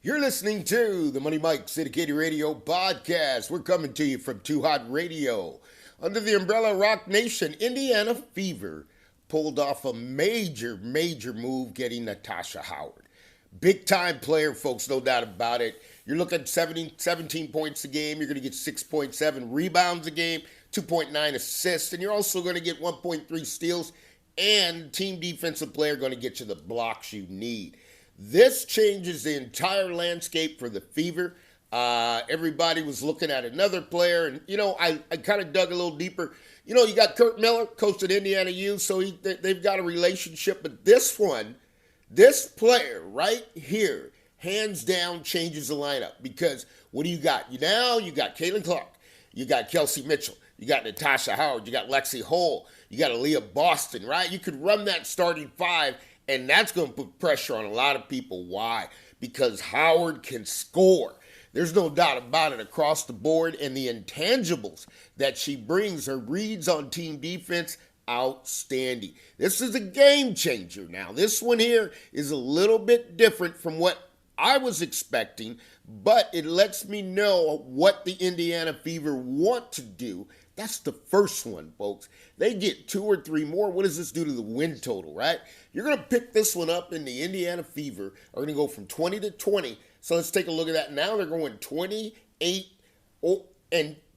You're listening to the Money Mike Syndicated Radio Podcast. We're coming to you from Too Hot Radio. Under the umbrella Roc Nation, Indiana Fever pulled off a major move getting Natasha Howard. Big time player, folks, no doubt about it. You're looking at 17 points a game. You're going to get 6.7 rebounds a game, 2.9 assists, and you're also going to get 1.3 steals, and team defensive player going to get you the blocks you need. This changes the entire landscape for the Fever. Everybody was looking at another player, and, I kind of dug a little deeper. You got Kurt Miller, coach at Indiana U, so they've got a relationship. But this player right here, hands down, changes the lineup. Because what do you got? Now you got Caitlin Clark. You got Kelsey Mitchell. You got Natasha Howard. You got Lexi Hull. You got Aaliyah Boston, right? You could run that starting five, and that's going to put pressure on a lot of people. Why? Because Howard can score. There's no doubt about it across the board. And the intangibles that she brings, her reads on team defense, outstanding. This is a game changer. Now, this one here is a little bit different from what I was expecting, but it lets me know what the Indiana Fever want to do. That's the first one, folks. They get 2 or 3 more. What does this do to the win total, right? You're going to pick this one up, and the Indiana Fever are going to go from 20 to 20. So let's take a look at that. Now they're going 28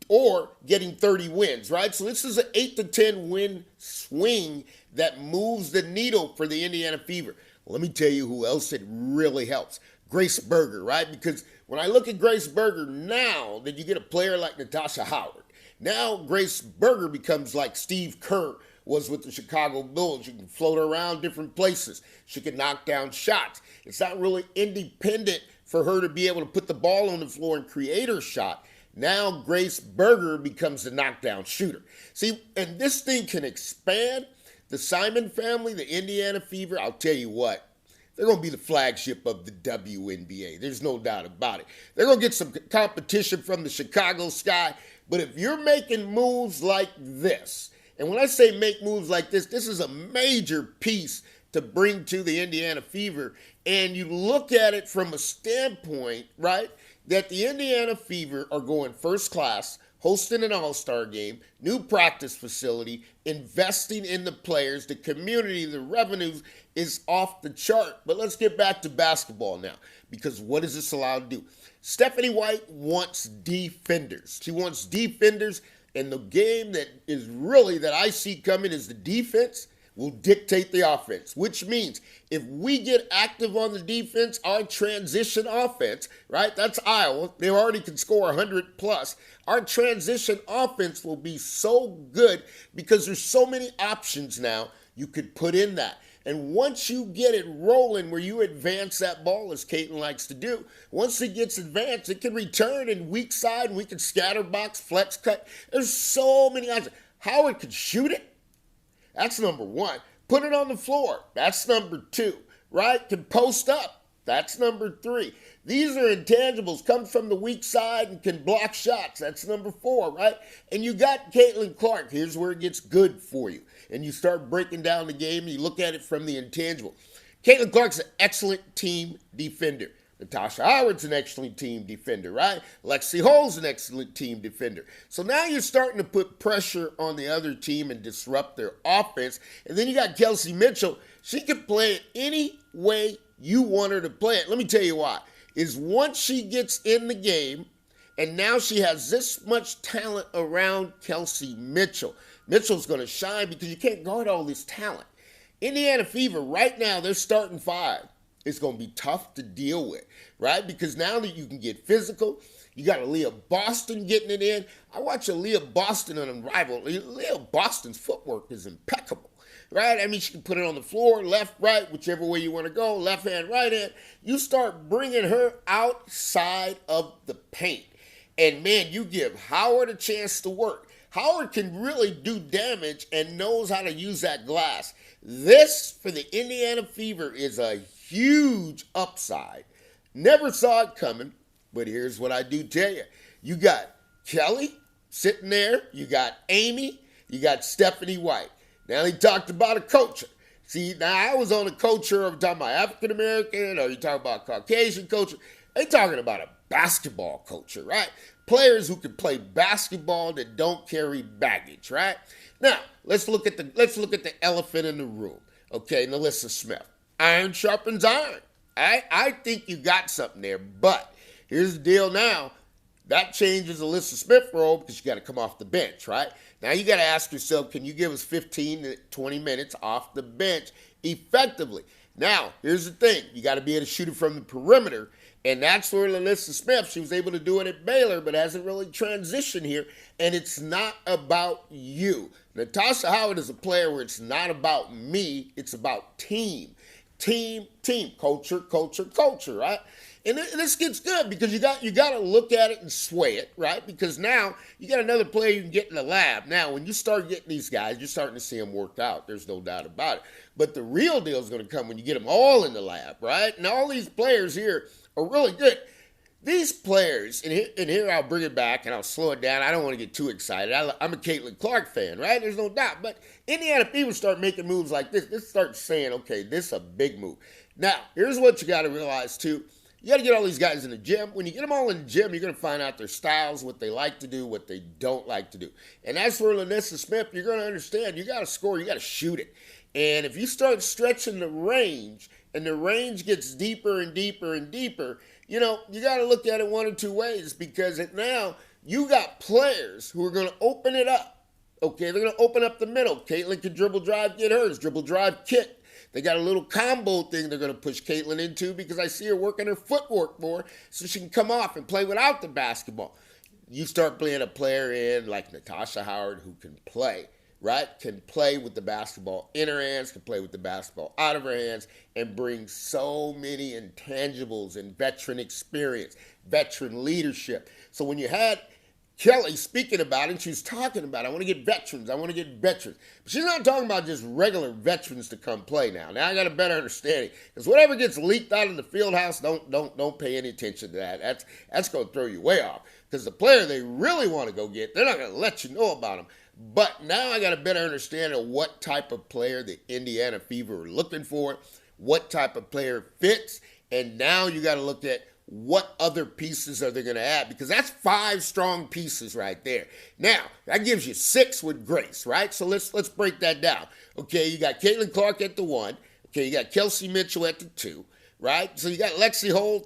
or getting 30 wins, right? So this is an 8 to 10 win swing that moves the needle for the Indiana Fever. Well, let me tell you who else it really helps. Grace Berger, right? Because when I look at Grace Berger now, that you get a player like Natasha Howard, now Grace Berger becomes like Steve Kerr was with the Chicago Bulls. You can float around different places. She can knock down shots. It's not really independent for her to be able to put the ball on the floor and create her shot. Now Grace Berger becomes the knockdown shooter. See, and this thing can expand. The Simon family, the Indiana Fever, I'll tell you what, they're going to be the flagship of the WNBA. There's no doubt about it. They're going to get some competition from the Chicago Sky. But if you're making moves like this, and when I say make moves like this is a major piece to bring to the Indiana Fever. And you look at it from a standpoint, right, that the Indiana Fever are going first class, hosting an all-star game, new practice facility, investing in the players, the community, the revenues is off the chart. But let's get back to basketball now, because what does this allow to do? Stephanie White wants defenders. She wants defenders, and the game that I see coming is the defense will dictate the offense, which means if we get active on the defense, our transition offense, right? That's Iowa. They already can score 100 plus. Our transition offense will be so good because there's so many options now you could put in that. And once you get it rolling where you advance that ball, as Caitlin likes to do, once it gets advanced, it can return in weak side. We can scatter box, flex cut. There's so many options. Howard could shoot it. That's number 1. Put it on the floor. That's number 2, right? Can post up. That's number 3. These are intangibles. Comes from the weak side and can block shots. That's number 4, right? And you got Caitlin Clark. Here's where it gets good for you. And you start breaking down the game and you look at it from the intangible. Caitlin Clark's an excellent team defender. Natasha Howard's an excellent team defender, right? Lexi Hull's an excellent team defender. So now you're starting to put pressure on the other team and disrupt their offense. And then you got Kelsey Mitchell. She can play it any way you want her to play it. Let me tell you why. Is once she gets in the game, and now she has this much talent around Kelsey Mitchell. Mitchell's going to shine because you can't guard all this talent. Indiana Fever, right now, they're starting 5. It's going to be tough to deal with, right? Because now that you can get physical, you got Aaliyah Boston getting it in. I watch Aaliyah Boston on Unrivaled. Aaliyah Boston's footwork is impeccable, right? I mean, she can put it on the floor, left, right, whichever way you want to go, left hand, right hand. You start bringing her outside of the paint. And, man, you give Howard a chance to work. Howard can really do damage and knows how to use that glass. This, for the Indiana Fever, is a huge upside. Never saw it coming, but here's what I do tell you. You got Kelly sitting there. You got Amy. You got Stephanie White. Now, he talked about a culture. See, now I was on a culture of talking about African-American, or you talk about Caucasian culture. They're talking about a basketball culture, right? Players who can play basketball that don't carry baggage, right? Now, let's look at the elephant in the room. Okay, Melissa Smith. Iron sharpens iron. I think you got something there, but here's the deal now. That changes Alyssa Smith's role because you got to come off the bench, right? Now you got to ask yourself, can you give us 15 to 20 minutes off the bench effectively? Now, here's the thing. You got to be able to shoot it from the perimeter, and that's where Alyssa Smith, she was able to do it at Baylor, but hasn't really transitioned here, and it's not about you. Natasha Howard is a player where it's not about me, it's about team. Team, culture, right? And this gets good because you got to look at it and sway it, right? Because now you got another player you can get in the lab. Now, when you start getting these guys, you're starting to see them work out. There's no doubt about it. But the real deal is going to come when you get them all in the lab, right? And all these players here are really good. These players, and here I'll bring it back and I'll slow it down. I don't want to get too excited. I'm a Caitlin Clark fan, right? There's no doubt. But Indiana people start making moves like this. This starts saying, okay, this is a big move. Now, here's what you got to realize, too. You got to get all these guys in the gym. When you get them all in the gym, you're going to find out their styles, what they like to do, what they don't like to do. And as for Alyssa Smith, you're going to understand you got to score, you got to shoot it. And if you start stretching the range, and the range gets deeper and deeper and deeper, you got to look at it one or two ways because now you got players who are going to open it up. Okay, they're going to open up the middle. Caitlin can dribble drive, get hers, dribble drive, kick. They got a little combo thing they're going to push Caitlin into because I see her working her footwork more so she can come off and play without the basketball. You start playing a player in like Natasha Howard who can play, right? Can play with the basketball in her hands, can play with the basketball out of her hands, and bring so many intangibles and veteran experience, veteran leadership. So when you had Kelly speaking about it, she was talking about, I want to get veterans. But she's not talking about just regular veterans to come play now. Now I got a better understanding. Because whatever gets leaked out of the field house, don't pay any attention to that. That's going to throw you way off. Because the player they really want to go get, they're not going to let you know about them. But now I got a better understanding of what type of player the Indiana Fever are looking for, what type of player fits, and now you got to look at what other pieces are they going to add? Because that's 5 strong pieces right there. Now, that gives you 6 with Grace, right? So let's break that down. Okay, you got Caitlin Clark at the 1. Okay, you got Kelsey Mitchell at the 2, right? So you got Lexi Holt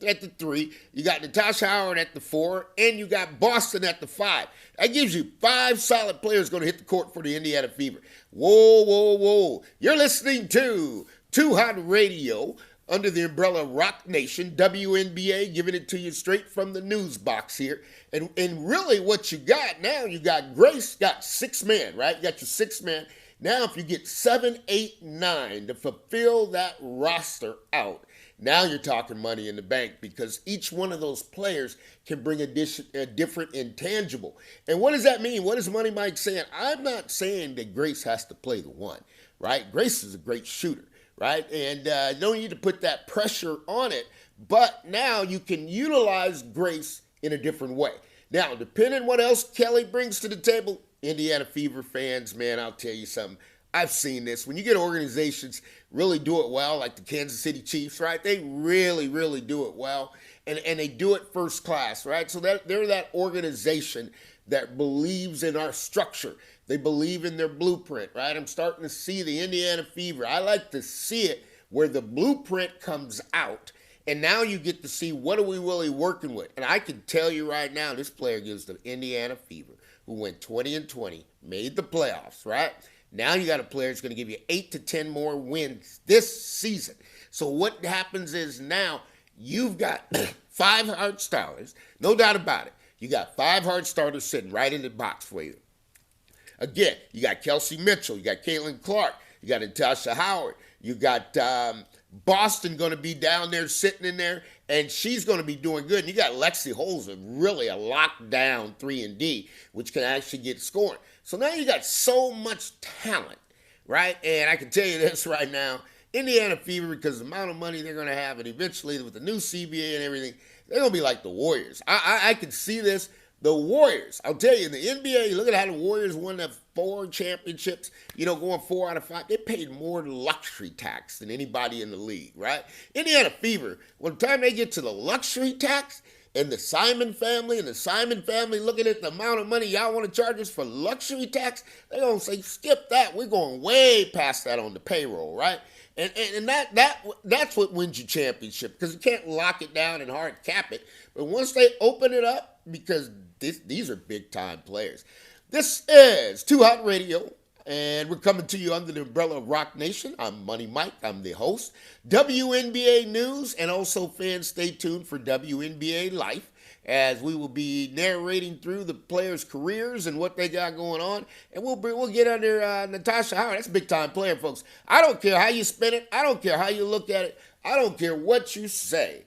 at the 3. You got Natasha Howard at the 4, and you got Boston at the 5. That gives you 5 solid players going to hit the court for the Indiana Fever. Whoa. You're listening to Too Hot Radio, under the umbrella of Roc Nation, WNBA, giving it to you straight from the news box here. And really what you got now, you got Grace, got 6 men, right? You got your 6 men. Now if you get 7, 8, 9 to fulfill that roster out, now you're talking money in the bank because each one of those players can bring a different intangible. And what does that mean? What is Money Mike saying? I'm not saying that Grace has to play the 1, right? Grace is a great shooter. Right? And no need to put that pressure on it. But now you can utilize Grace in a different way. Now, depending on what else Kelly brings to the table, Indiana Fever fans, man, I'll tell you something. I've seen this. When you get organizations really do it well, like the Kansas City Chiefs, right? They really, really do it well. And they do it first class, right? So they're that organization that believes in our structure. They believe in their blueprint, right? I'm starting to see the Indiana Fever. I like to see it where the blueprint comes out, and now you get to see what are we really working with. And I can tell you right now, this player gives the Indiana Fever, who went 20-20, made the playoffs, right? Now you got a player that's going to give you 8 to 10 more wins this season. So what happens is now you've got 5 hard starters, no doubt about it. You got 5 hard starters sitting right in the box for you. Again, you got Kelsey Mitchell, you got Caitlin Clark, you got Natasha Howard, you got Boston going to be down there sitting in there, and she's going to be doing good. And you got Lexi Holt, really a lockdown 3-and-D, which can actually get scoring. So now you got so much talent, right? And I can tell you this right now, Indiana Fever, because of the amount of money they're going to have, and eventually with the new CBA and everything, they're going to be like the Warriors. I can see this. The Warriors, I'll tell you, in the NBA, look at how the Warriors won the 4 championships, going 4 out of 5. They paid more luxury tax than anybody in the league, right? Indiana Fever, when the time they get to the luxury tax, and the Simon family looking at the amount of money y'all want to charge us for luxury tax, they're going to say, skip that. We're going way past that on the payroll, right? And that's what wins you championship, because you can't lock it down and hard cap it. But once they open it up, because these are big-time players. This is Too Hot Radio, and we're coming to you under the umbrella of Roc Nation. I'm Money Mike. I'm the host. WNBA news, and also fans, stay tuned for WNBA Life, as we will be narrating through the players' careers and what they got going on. And we'll get under Natasha Howard. That's a big-time player, folks. I don't care how you spin it. I don't care how you look at it. I don't care what you say.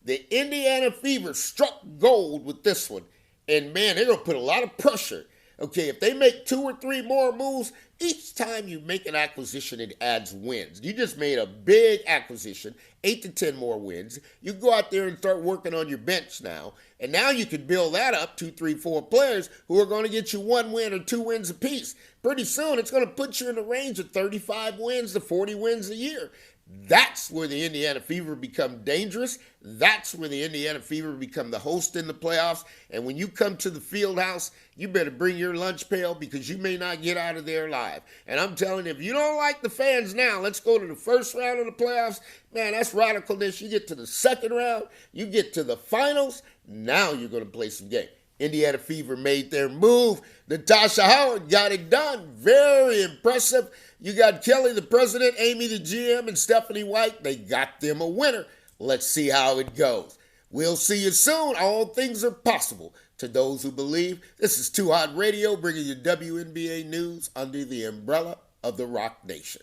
The Indiana Fever struck gold with this one. And, man, they're going to put a lot of pressure. Okay, if they make 2 or 3 more moves, each time you make an acquisition, it adds wins. You just made a big acquisition, 8 to 10 more wins. You go out there and start working on your bench now, and now you can build that up, 2, 3, 4 players who are going to get you 1 win or 2 wins apiece. Pretty soon, it's going to put you in the range of 35 wins to 40 wins a year. That's where the Indiana Fever become dangerous. That's where the Indiana Fever become the host in the playoffs. And when you come to the field house, you better bring your lunch pail, because you may not get out of there alive. And I'm telling you, if you don't like the fans now, let's go to the first round of the playoffs. Man, that's radicalness. You get to the second round, you get to the finals, now you're going to play some game. Indiana Fever made their move. Natasha Howard got it done. Very impressive. You got Kelly, the president, Amy, the GM, and Stephanie White. They got them a winner. Let's see how it goes. We'll see you soon. All things are possible to those who believe. This is Too Hot Radio, bringing you WNBA news under the umbrella of the Roc Nation.